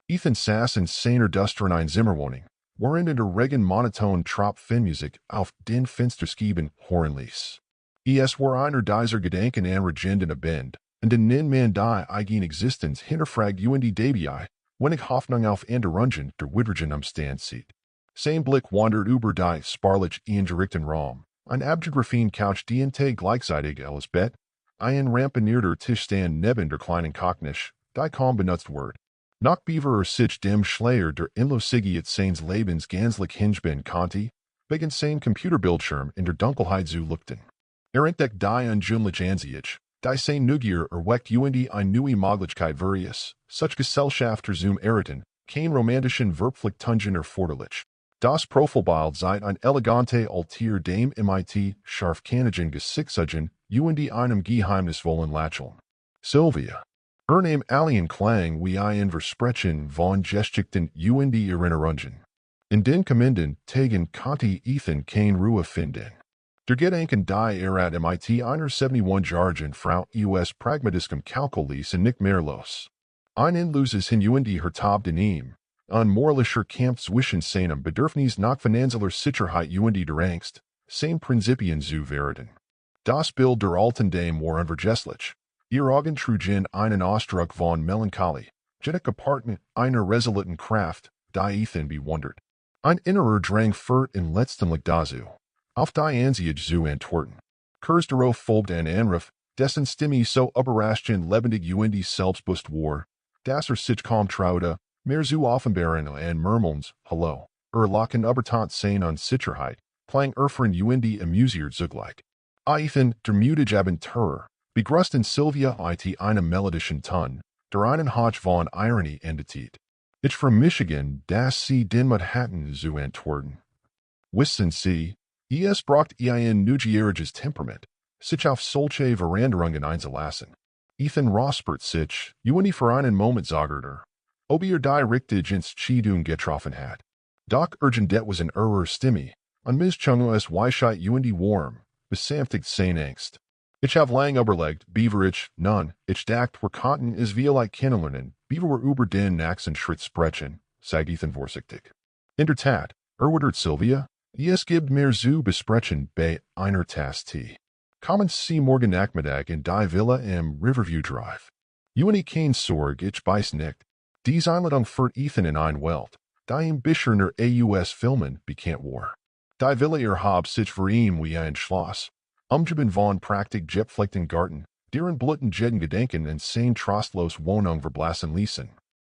Ethan sass und seiner Duster in ein Zimmerwohnung, worin in der Regen monoton Trop Filmmusik auf den Fensterscheiben hören ließ. Es war einer dieser Gedanken an Regenden abend, und den man die eigene Existenz hinterfragt dabei, wenn ich Hoffnung auf Änderungen der widrigen Umstand sieht. Sein Blick wandert über die sparlich eingerichteten Raum, ein Abgegraphien Couch diente gleichzeitig als Bett, ein ramponierter Tischstand neben der kleinen Kochnisch, die kaum benutzt wird. Noch beaver sich dem Schleier der Inlosigkeit seines Lebens gänzlich hingebinden konnte, wegen sein Computerbildschirm in der Dunkelheit zu lüchten. Entdeckt die unjüngliche Ansicht, die sein Neugier erweckt eine neue Möglichkeit various, such Gesellschafter zum Erraten, kein romantischen Verpflichtungen erforderlich. Das Profilbild seit ein elegante Altier dem MIT scharfkantigen Gesichtszeugen einem geheimnisvollen Lächeln. Sylvia. Name alien Klang wie ein Versprechen von Geschichten Erinnerungen. In den kommenden Tagen konnte Ethan kein Ruhe finden. Der Gedanken die at MIT einer 71jährigen Frau US pragmatiskem Kalkulis und nicht mehr los. Ein endloses Hertab in ihm, ein moralischer Kampf zwischen seinem Bedürfnis nach finanzieller Sicherheit der Angst, sein Prinzipien zu werden. Das Bild der alten Dame war unvergesslich. Ihr Augen trugen einen Ausdruck von Melancholie, jedoch Apartment einer resoluten Kraft, die Ethan bewundert. Ein innerer Drang führt in letztendlich dazu, auf die Ansicht zu antworten. Kurz darauf folgt ein Anruf, dessen Stimme so überraschend lebendig selbstbewusst war, dass sich kaum traute, mehr zu offenbaren und murmelns, Hallo, Lachen übertat sein an Sicherheit, klang erfern amüsiert zugleich. Ethan, der mutige Abenteurer, begrüßten Sylvia it einem melodischen Ton, der einen Hauch von Ironie endet. Ich from Michigan, dass sie den Manhattan zu antworten. Wissen Sie, es braucht ein neugieриges Temperament, sich auf solche Veränderungen einzulassen. Ethan räuspert sich, für einen Moment sagte ob die richtig ins Schiedung getroffen hat. Doch urgent was in Stimme, an Mischung es Weisheit warm, besänftigt seine Angst. Ich habe lang überlegt, beaverich, nun, ich dacht, wir konnten es vielleicht kennenlernen, beaver über den nächsten Schritt sprechen, sagt Ethan vorsichtig. In der Tat, erwidert Sylvia, es gibt mehr zu besprechen bei einer Tasse Tee. Kommen Sie morgen Nachmittag in die Villa am Riverview Drive. Kein Sorge, ich weiß nicht. Dies Einladung führt Ethan in ein Welt, die ihm bisher nur AUS Filmen bekannt war. Die Villa hab sich für ihn wie ein Schloss. Umgeben von praktik gepflegten Garten, deren bluten jeden Gedanken und sein trostlos Wohnung verblassen ließen.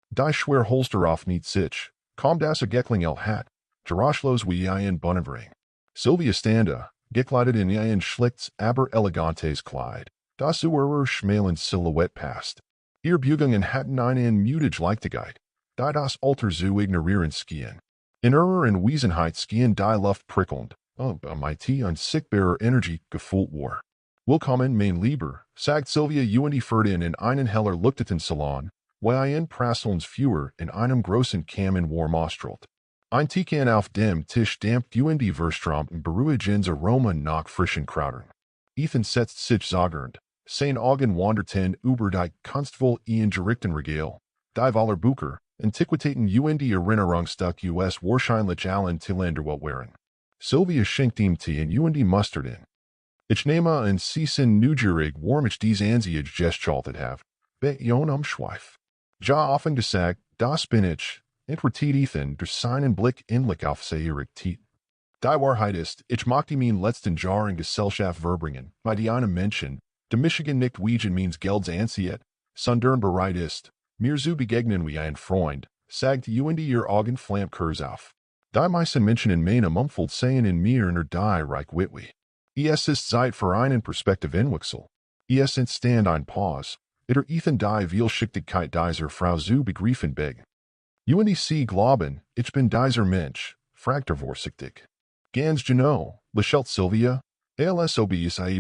Die schwer Holster auf nicht sich, kaum das Geckling hat, geräuschlos wie ein Bonnenring. Sylvia stande, gekleidet in ein schlichts, aber elegantes Kleid, das ihrer schmalen Silhouette passt. Ihr Bugungen hatten eine mutige Leichtigkeit, die das Alter zu ignorieren schien. In ihrer Anwesenheit schien die Luft prickelnd, MIT unsichtbare Energie gefühlt war. Willkommen, mein Lieber, sagt Sylvia führt in einen heller leuchteten Salon, wo ein Prasselns Führer in einem großen Kamin war mostert. Ein Teekan auf dem Tisch dampft Verstrom und beruhigendes Aroma nach frischen Krautern. Ethan setzt sich zögernd, sein Augen wanderten über die kunstvoll eingerichteten Regal, die voller Bücher, Antiquitäten Erinnerungsstück US wahrscheinlich allen Tiländer waren. Sylvia schenkt ihm Tee und mustert in. Ich nehme an, Sie sind neugierig, warum ich diese Ansicht gestaltet habe. Bet Schweif. Ja offen gesagt, das bin ich, entwertet Ethan durch seinen Blick ähnlich auf seine Tiet. Die Wahrheit ist, ich mochte meinen letzten Jahr in Gesellschaft verbringen, bei die einem Menschen, der Michigan nicht wegen meines Gelds anzieht, sondern bereit ist, mir zu begegnen wie ein Freund, sagt ihr Augen flammt kurz auf. Die meisten Menschen in meinem Umfeld sehen in mir nur die reich witwe. Es ist Zeit für einen Perspektivenwechsel. Es entstand ein Pause, der Ethan die Vielschichtigkeit dieser Frau zu begreifen beg. Sie glauben, ich bin dieser Mensch, fragt vorsichtig. Ganz genau, lächelt Sylvia, als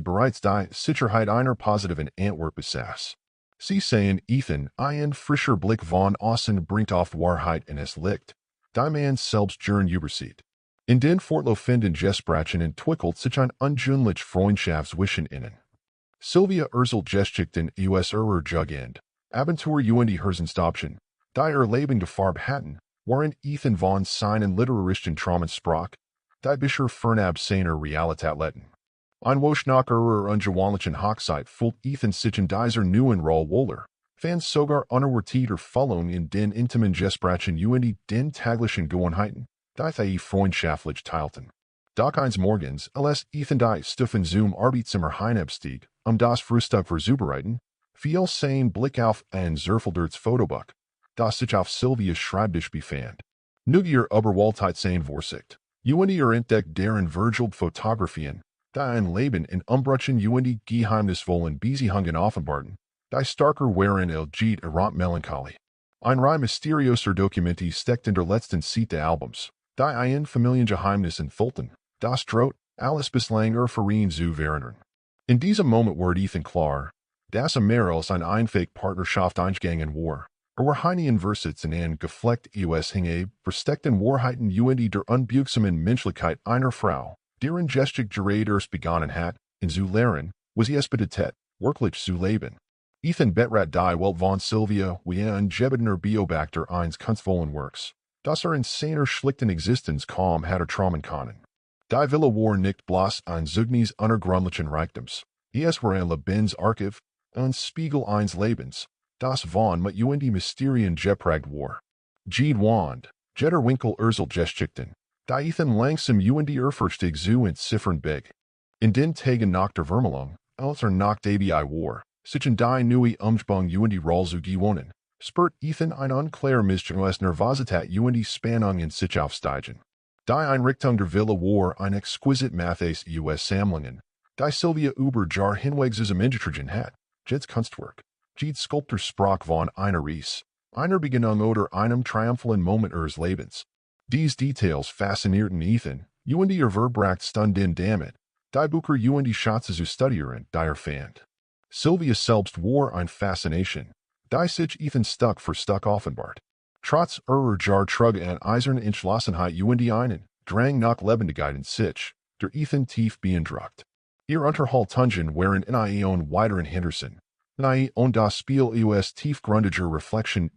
bereits die Sicherheit einer positiven Antwort besaß. Sie sehen Ethan, ein frischer Blick von außen bringt auf Wahrheit in es Licht. Die man selbst gern übersieht. In den fortlaufenden Gesprächen entwickelt sich ein ungründlich Freundschaft zwischen ihnen. Sylvia urselt Geschichten US Jugend, Abenteuer Herzenstopchen, die Leben gefarb hatten, waren Ethan von seinen literarischen Traumen sprach, die Bischer Fernab seiner Realität letten. Ein Woschnacher ungewöhnlichen Hochzeit füllt Ethan sich in dieser neuen Rolle wohler, fans sogar unerwarteter Füllung in den intimen Gesprächen und den täglichen Gewohnheiten, die freundschaftlich teilten. Doch eines Morgens, als Ethan die Stufen zum Arbeitszimmer hinabstieg, das Frühstück vorzubereiten, fiel sein Blick auf ein zerfeldertes Fotobuch, das sich auf Sylvias Schreibtisch befand. Neugier überwältigt sein Vorsicht. Und entdeckt deren vergilbt Fotografien, die ein Leben in Umbrüchen und geheimnisvollen Beziehungen offenbarten, die starker waren als Jede Melancholie. Ein Reihe mysteriöser Dokumente steckt in der letzten Seite des Albums, die ein Familiengeheimnis entfalten, das droht, alles bislang Verein zu werden. In diesem Moment wird Ethan klar, dass mehr als eine einfache Partnerschaft eingegangen war. Eine Versitz in ein gefleckt hinge, versteckten Wahrheiten und der unbüchsamen Menschlichkeit einer Frau, deren gestig Gerät erst begonnen hat, in zu lehren, was es bedeutet, wirklich zu leben. Ethan betrat die Welt von Sylvia wie ein gebedener Beobachter eines kunstvollen Works, das in seiner schlichten Existenz kaum hatte traumen können. Die Villa war nicht bloß ein Zeugnis unergründlichen Reichtums, es war ein lebendiges Archiv, ein Spiegel eines Lebens, das von mit die Mysterien geprägt war. Jede Wand, jeder Winkel Geschichten, die Ethan langsam die Erfurchtig zu entziffern beg. In den Tagen nach der Vermählung, als nach ABI war, sich in die neue Umgebung die Rolle zu gewohnen, spürt Ethan ein unklar Mischung Nervosität die Spannung in sich aufsteigen. Die Einrichtung der Villa war ein exquisit Maths Sammlungen, die Sylvia über Jar hinweg zusammengetragen hat, Jedes Kunstwerk. Jede Sculptor sprach von einer Reise, einer Beginnung oder einem triumphalen Moment ihres Lebens. Diese Details faszinierten Ethan, die verbracht Stunden damit, die Bücher die Schatze zu studieren, die fand. Sylvia selbst war eine Faszination, die sich Ethan Stück für Stück offenbart. Trotz Jar trug an eiserne Entschlossenheit die einen, drang nach Lebendigkeit in sich, der Ethan tief beeindruckt. Ihr Unterhaltungen waren in einen weiteren Henderson. Und das Spiel tiefgründiger Reflexion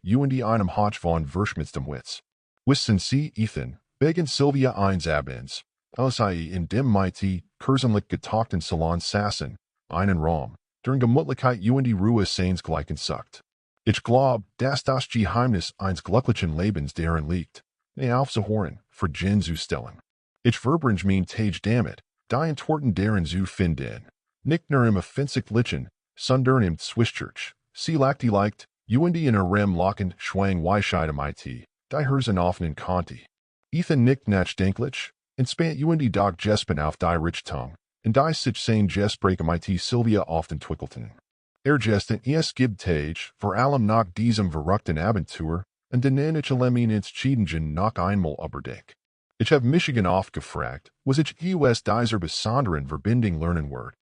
einem Hoch von verschmitztem Witz. Wissen Sie, Ethan, wegen Sylvia eines Abends, als in dem mit kurzemlich getagten Salon saßen, einen Raum, deren Gemütlichkeit die Ruhe seines Gleichen sucht. Ich glaub, dass das Geheimnis eines glücklichen Lebens darin liegt, aufzuhören, für Gin zu stellen. Ich verbringe mein Tage damit, die Antworten darin zu finden, nicht nur im offensichtlichen, sondern im Zwischchurch, sie leicht, in Rem lockend schwang Weisheit die Herzen offenen Conti. Ethan nicht nachdenklich, entspannt Dog Jespen auf die Richtung, und die sich sein Gespräch Sylvia often twickelten. Gesten es gibt Tage, vor allem nach diesem verrückten Abenteuer, und denen ich ins Schiedingen noch einmal überdeck. Ich habe Michigan oft gefragt, was ich dieser besonderen Verbindung lernen wird.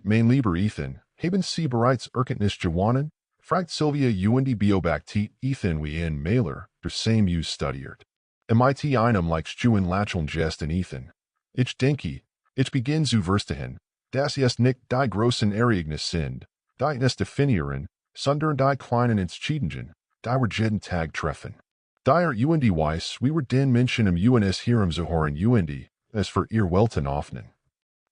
Mein lieber Ethan, haben Sie bereits Erkenntnis gewonnen? Fragt Sylvia beobachtet Ethan wie ein Mailer, der same studiert. Einem stuen Lacheln Gesten Ethan. Ich denke, ich beginn zu verstehen, dass es nicht die großen Ereignis sind, die es definieren, sondern die kleinen Entschiedungen, die wir jeden Tag treffen. Daher weiß, wie wir den Menschen im UNS Hirem zuhören es für ihr Welten öffnen.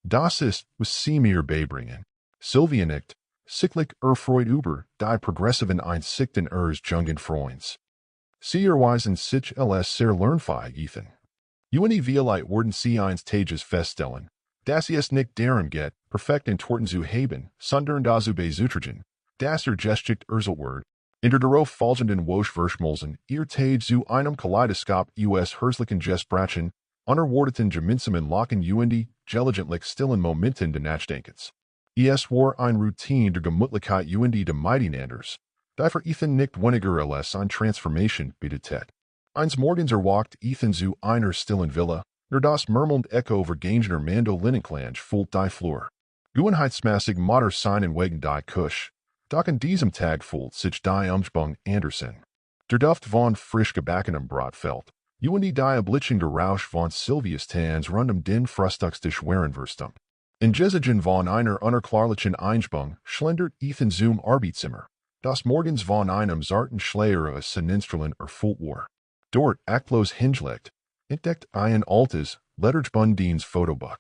Das ist, was Sie mir beibringen. Sylvia nickt, sichtlich erfreut über die progressiven Einsichten ihres jungen Freunds. Sie erweisen sich als sehr lernfähig, Ethan. Vielleicht werden Sie eines Tages feststellen, dass es nicht darum geht, perfekt Antworten zu haben, sondern dazu beizutragen, dass geschickte Wort, in der darauf folgenden Woche verschmolzen, ihr Tage zu einem Kaleidoskop herzlichen Gesprächen, unerwarteten gemeinsamen Lachen gelegentlich stillen Momenten des Nachdenkens. Es war ein Routine der Gemütlichkeit de Miteinander, die für Ethan nicht weniger als eine Transformation bedeutet. Eines Morgens erwacht Ethan zu einer stillen Villa, nur das murmelnd Echo vergangener Mandolinenklang füllt die Flur. Gewohnheitsmäßig matter seinen wegen die Kusch, doch an diesem Tag fühlt sich die Umgebung andersen. Der Duft von frisch gebackenem Brot fällt, die obliegende Rausch von Sylvias Tanz rund den Frühstückstisch waren verstummt. In Gesigen von einer unerklärlichen Eingebung schlendert Ethan zum Arbeitszimmer, Das Morgens von einem zarten Schleier aus Sininstralen Fultwar. Dort Acklos hingelegt, entdeckt ein altes, letterbundenes Fotobuch.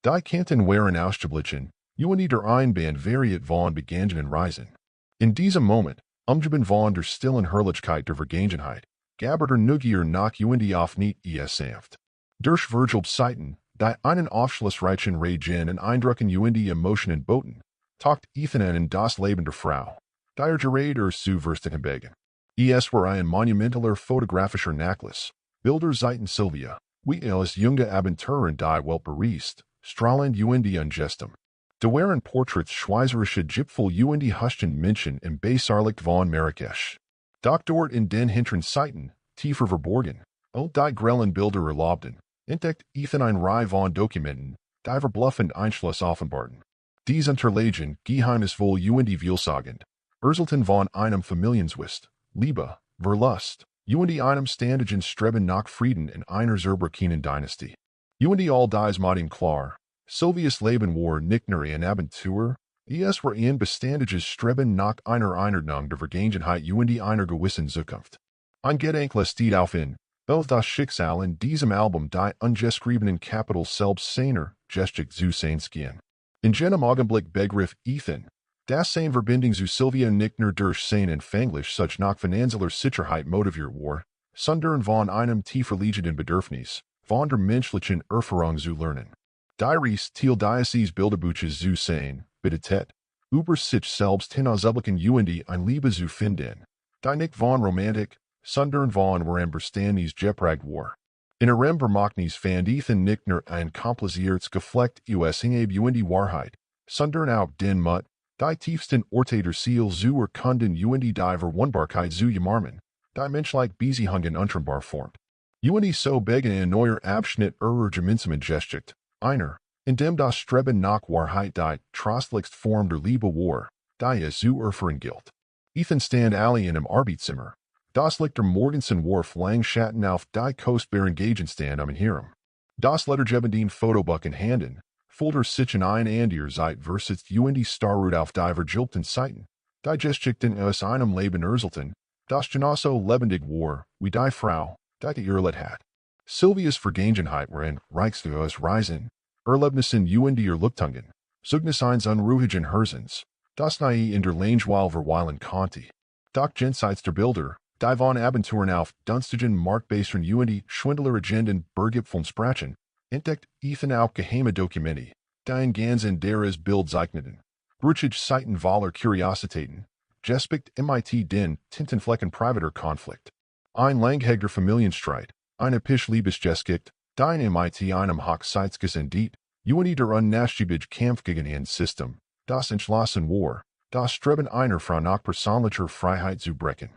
Die Kanten waren ausgeblichen, Unity der Einband variiert von Begangen Reisen. In diesem Moment, umgeben von der stillen Herrlichkeit der Vergangenheit, gabert Nugier nach Unity auf nicht sanft. Durch Virgil Seiten, die einen aufschlussreichen Regen und Eindrucken Unity Emotionen boten, taucht Ethan an in das Leben der Frau. Die Gerät zu verstehen. Es war ein monumentaler fotografischer Nachlass. Bilder Seiten Sylvia, wie als junge Abenturin die Welt bereist, strahlend Unity und Gestem. Da waren Portraits schweizerische Gipfel Unity Huschen Menschen im Beisarlicht von Marrakesch. Doch dort in den hinteren Seiten, tiefer verborgen, und die grellen Bilder erlaubten, entdeckt Ethan ein Reihe von Dokumenten, die verbluffend Einschluss offenbarten. Dies unterlagen geheimnisvoll Unity vielsagend, Urselten von einem Familienzwist, Liebe, Verlust, Unity einem ständigen Streben nach Frieden in einer Zerbrechen Dynastie. Unity all dies modern klar, Sylvias Leben war nicht nur ein Abenteuer, es war ein beständiges Streben nach einer Einordnung der Vergangenheit Unity einer gewissen Zukunft. Ein Gedenke steht auf in, auch das Schicksal in diesem Album die ungeschriebenen Kapitel selbst seiner Geschichte zu sein schien. In jenem Augenblick begriff Ethan, das sein Verbindung zu Sylvia nicht nur durch sein Empfänglich such nach finanzieller Sicherheit motiviert war, sondern von einem tiefer liegenden Bedürfnis, von der menschlichen Erfahrung zu lernen. Diaries til Diocese Bilderbuches zu sein, bittet, über sich selbst hinausblicken Unity ein Liebe zu finden, die nicht von Romantik, sondern von Verständnis geprägt war. In ihrem Vermächtnis fand Ethan nicht nur ein kompliziertes Geflecht aus Hingabe Unity Wahrheit, sondern auch den Mut, die tiefsten Orte der Seele zu erkunden Unity die Verwundbarkeit zu umarmen, die menschlich Beziehungen untrennbar formt. Unity so begann ein neuer Abschnitt ihrer gemeinsamen Geschichte, einer, in dem das Streben nach Wahrheit die trostlichste Form der Liebe war, die es zu erfahren gilt. Ethan stand allein im Arbeitszimmer. Das Licht der Morgensen warf lang Schatten auf die kostbaren Gegenstände Hirn. Das lettergebenden Fotobuch in Handen, Folder sich in ein Andier Zeit versetzt Unity starrut auf die vergilbten Seiten, die Geschichten aus einem Leben erselten, das genauso lebendig war, wie die Frau, die erlebt hat. Sylvias Vergangenheit waren reichste aus Reisen, Erlebnissen Unity Erlüchtungen, Zeugnis eines unruhigen Herzens, das nahe in der Langweil verweilen konnte. Doch jenseits der Bilder, die von Abenturen auf dunstigen Marktbasern Unity Schwindler Agenden Berggipfeln sprachen, entdeckt Ethan auch geheime Dokumente, die in ganz anderes Bild zeichneten. Brüchig Seiten voller Kuriositäten, gespielt mit den Tintenflecken privater Konflikt. Ein langhegter Familienstreit, eine Pisch-Liebesgeschichte, die in mit einem Hochzeitsges endet, Unity der unnachgiebige Kampf gegen ein System, das entschlossen war, das Streben einer Frau nach persönlicher Freiheit zu brechen.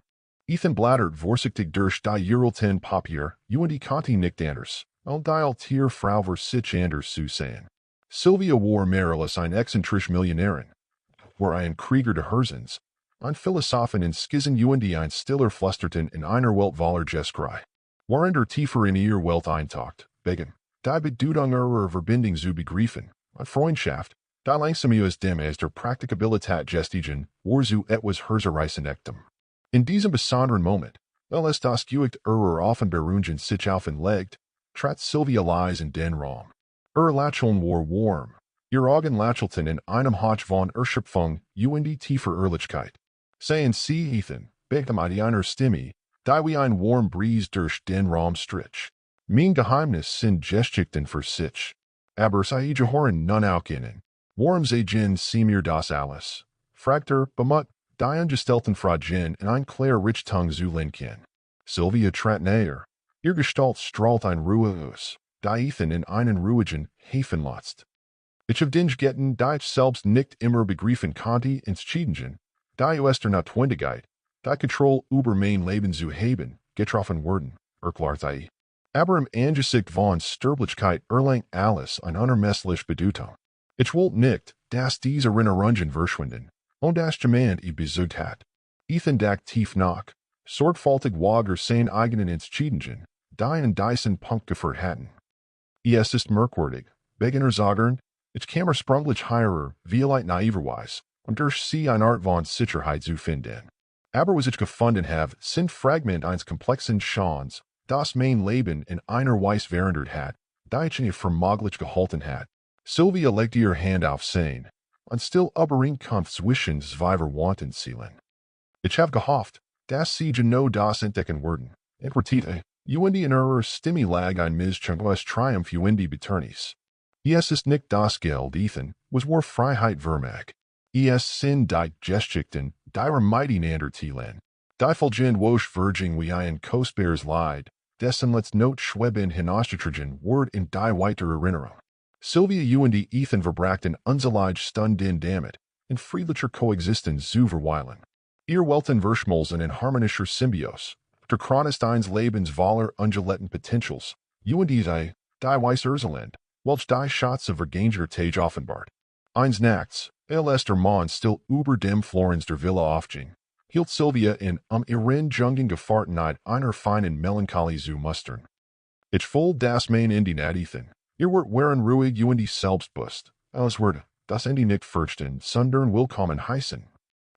Ethan blattert vorsichtig durch die Uralten Papier, Unity konnte nicht anders, und die Altier Frau war sich anders zu sehen. Sylvia war mehr als ein exzentrische Millionärin, war ein Krieger der Herzens, ein Philosophen in Skizzen Unity ein stiller Flusterten in einer Welt voller Geskrei. Waren der tiefer in ihr Welt eintaucht, begann, die Bedeutung ihrer Verbindung zu begreifen, eine Freundschaft, die langsam aus dem as der Praktikabilität gestiegen, war zu etwas Herzerreißendem. In diesem besonderen Moment, weil es das Gewicht ihrer Offenbarungen sich aufenlegt, trat Sylvia leise in den Raum. Lächeln war warm, ihr Augen lächelten in einem Hauch von Erschöpfung, die tiefer Ehrlichkeit. Seien Sie, Ethan, begte mit einer Stimme, die wie ein warm Breeze durch den Raum strich. Mein Geheimnis sind Geschichten für sich. Aber sie gehören nun auch Ihnen. Warum sehen Sie mir das alles? Fragte bemut, die angestellten Frau in ein klar Richtung zu lenken. Sylvia trat näher. Ihr Gestalt strahlt ein Ruhe aus, die Ethan in einen ruhigen Hafen lotzt. Ich hab den Getten, die ich selbst nicht immer begreifen konnte, entschieden, die aus der Notwendigkeit, die Kontrolle über mein Leben zu haben, getroffen wurden, erklärte. Aber im Angesicht von Sterblichkeit erlangt alles eine unermessliche Bedeutung. Ich wollte nicht, dass diese Erinnerungen verschwinden, und das jemand besucht hat. Ethan dacht tief nach, sorgfältig wog sein eigenen Entschieden, die in diesen Punkt geführt hatten. Es ist merkwürdig, begann sagen, ich kam sprunglich higher, vielleicht naiverweise, und durch sie eine Art von Sicherheit zu finden. Aber was ich gefunden habe, sind Fragment eines komplexen Schauens, das mein Leben in einer Weise verändert hat, die ich nicht vermöglich gehalten hat. Sylvia legte ihr Hand auf sein, und still Übereinkunft zwischen zwei verwandten Zielen. Ich habe gehofft, dass sie genau das entdecken würden. Entwertete, UND in ihrer Stimme lag ein Mischung Triumph UND Beternis. Es ist nicht das Geld, Ethan, was war Freiheit vermag. Es sind die Geschichten, die mighty Neanderthalen. Die Fulgend wosch Virgin wie ein Kostbares Leid, dessen let's Not schweben hinausgetragen word in die weiter Erinnerung. Sylvia UND Ethan verbrachten unselige Stunden damit, in friedlicher Koexistenz zu verweilen. Ihr Welten Verschmolzen in harmonischer Symbiose, der Chronist eines Lebens voller ungeletten Potentials, UND die Weiss Urzelend, welch die Schatz of Verganger Tage offenbart. Eins Nachts, als der Mann still über dem Florens der Villa aufging, hielt Sylvia in ihren Jungen Gefahrtenheit einer feinen Melancholie zu mustern. Ich voll das mein Indi nat Ethan. Ihr wort waren ruhig UND selbstbewusst, als werde das Indi nicht fürchten, sondern willkommen heißen.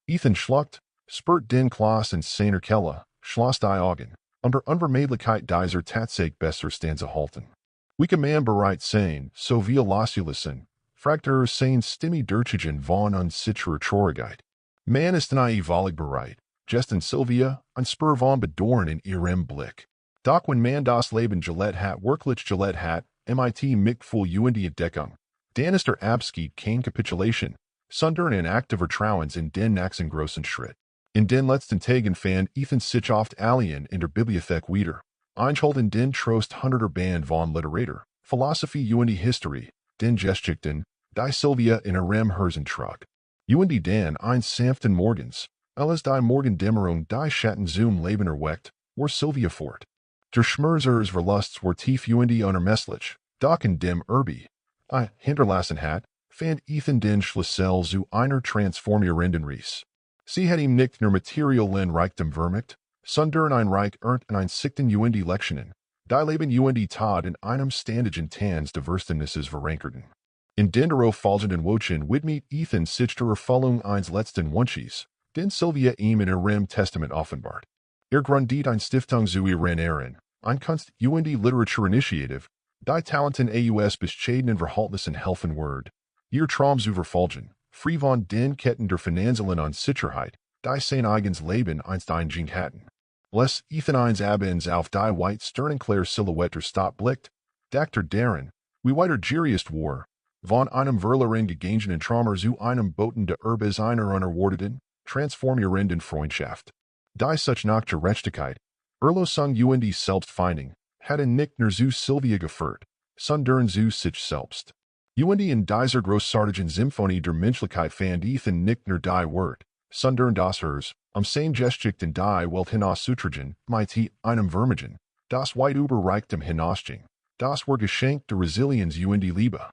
Ethan schluckt, spurt den Klaas in seiner Kelle, schloss die Augen, der Unvermeidlichkeit dieser Tatsache besser stanza halten. Wie kann man bereit sein, so viel loszulassen, fragte sein Stimme durchgehen von unsicherer Traurigkeit. Man ist naiv bereit, gesten Sylvia, ein Spur von Bedauern in ihrem Blick. Doch wenn man das Leben Gillette hat, wirklich Gillette hat, mit voll UND Entdeckung, dann ist Abschied kein Kapitulation, sondern ein Akt of Vertrauens in den nächsten großen Schritt. In den letzten Tagen fand Ethan sich oft allein in der Bibliothek wieder. Einschalten den Trost hunderter Band von Literatur, Philosophie UND History, den Geschichten, die Sylvia in ihrem Herzen trug. UND dann ein sanften Morgens, als die Morgendämmerung die Schatten zum Leben erweckt, war Sylvia fort. Der Schmerz ihres Verlusts war tief UND unermesslich, doch in dem hinterlassen hat, fand Ethan den Schlüssel zu einer transformierenden Reise. Sie hat ihm nicht nur materiellen Reichtum vermacht, sondern ein Reich ernt in einsichten UND Lektionen, die Leben UND Todd in einem ständigen Tanz der Verständnisses verankerten. In den darauf folgenden Wochen widmet Ethan sich der Erfüllung eines letzten Wunsches, den Sylvia ihm in ihrem Testament offenbart. Gründet ein Stiftung zu ihren Ehren, ein Kunst UND Literature Initiative, die Talenten aus bescheidenen Verhaltnissen helfen wird, ihr Traum zu verfolgen, frei von den Ketten der finanziellen Unsicherheit, die sein eigens Leben einst einging hatten. Les Ethan eins abends auf die white sternenklar Silhouette der Stadt blickt, Dr. Darren, wie weiter gierigst war, von einem verloren gegangenen Traumer zu einem Boten der Erbes einer unerwarteten, transformierenden Freundschaft. Die such nach Gerechtigkeit, Erlösung UND Selbstfindung, hatten nicht nur zu Sylvia geführt, sondern zu sich selbst. UND in dieser großartigen Symphonie der Menschlichkeit fand Ethan nicht nur die Wort, sondern das Hers, sein Geschichten die Welt hinauszutragen, mit einem Vermögen, das weit über Reichtum hinausging. Das war Geschenk der Resilienz UND Liebe.